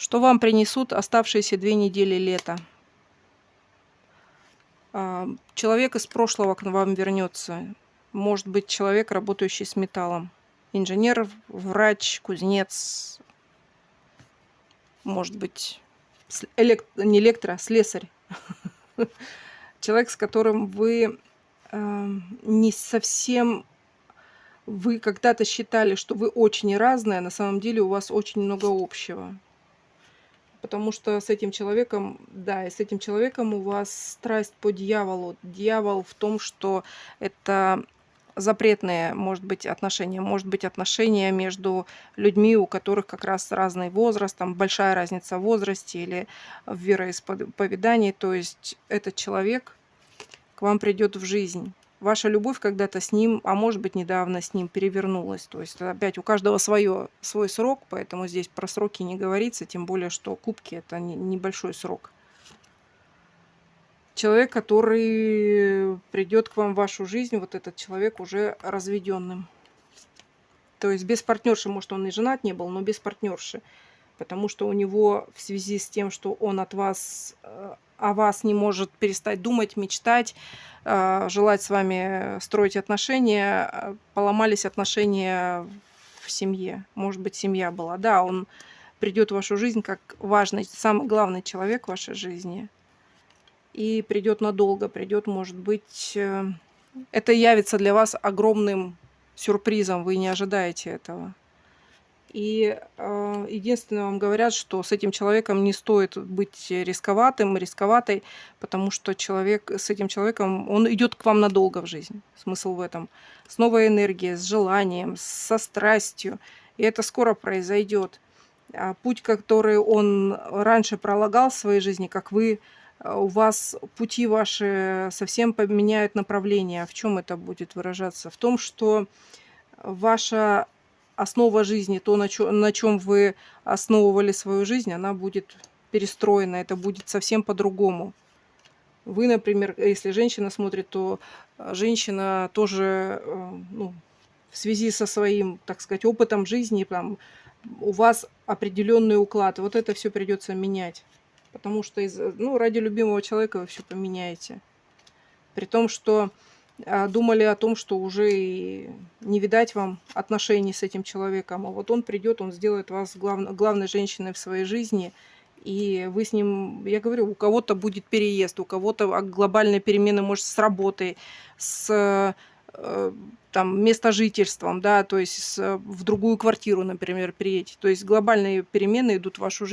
Что вам принесут оставшиеся 2 недели лета? Человек из прошлого к вам вернется. Может быть, человек, работающий с металлом. Инженер, врач, кузнец, может быть, не слесарь. Человек, с которым вы не совсем... Вы когда-то считали, что вы очень разные, а на самом деле у вас очень много общего. Потому что с этим человеком, да, и с этим человеком у вас страсть по дьяволу. Дьявол в том, что это запретные, может быть отношения между людьми, у которых как раз разный возраст, там большая разница в возрасте или в вероисповедании. То есть этот человек к вам придет в жизнь. Ваша любовь когда-то с ним, а может быть недавно с ним перевернулась. То есть опять у каждого свой срок, поэтому здесь про сроки не говорится, тем более, что кубки это небольшой срок. Человек, который придет к вам в вашу жизнь, вот этот человек уже разведенным. То есть без партнерши, может, он и женат не был, но без партнерши. Потому что у него в связи с тем, что он от вас, о вас не может перестать думать, мечтать, желать с вами строить отношения, поломались отношения в семье. Может быть, семья была. Да, он придет в вашу жизнь как важный, самый главный человек в вашей жизни. И придет надолго, придет, может быть, это явится для вас огромным сюрпризом, вы не ожидаете этого. И единственное, вам говорят, что с этим человеком не стоит быть рисковатой, потому что с этим человеком, он идет к вам надолго в жизнь. Смысл в этом. С новой энергией, с желанием, со страстью. И это скоро произойдет. Путь, который он раньше пролагал в своей жизни, как вы, у вас пути ваши совсем поменяют направление. В чем это будет выражаться? В том, что ваша основа жизни, то, на чем вы основывали свою жизнь, она будет перестроена, это будет совсем по-другому. Вы, например, если женщина смотрит, то женщина тоже, ну, в связи со своим, так сказать, опытом жизни, там, у вас определенный уклад. Вот это все придется менять. Потому что ради любимого человека вы все поменяете. При том, что думали о том, что уже и не видать вам отношений с этим человеком. А вот он придет, он сделает вас главной женщиной в своей жизни. И вы с ним, я говорю, у кого-то будет переезд, у кого-то глобальные перемены, может, с работой, с там, местожительством, да, то есть в другую квартиру, например, переедете. То есть глобальные перемены идут в вашу жизнь.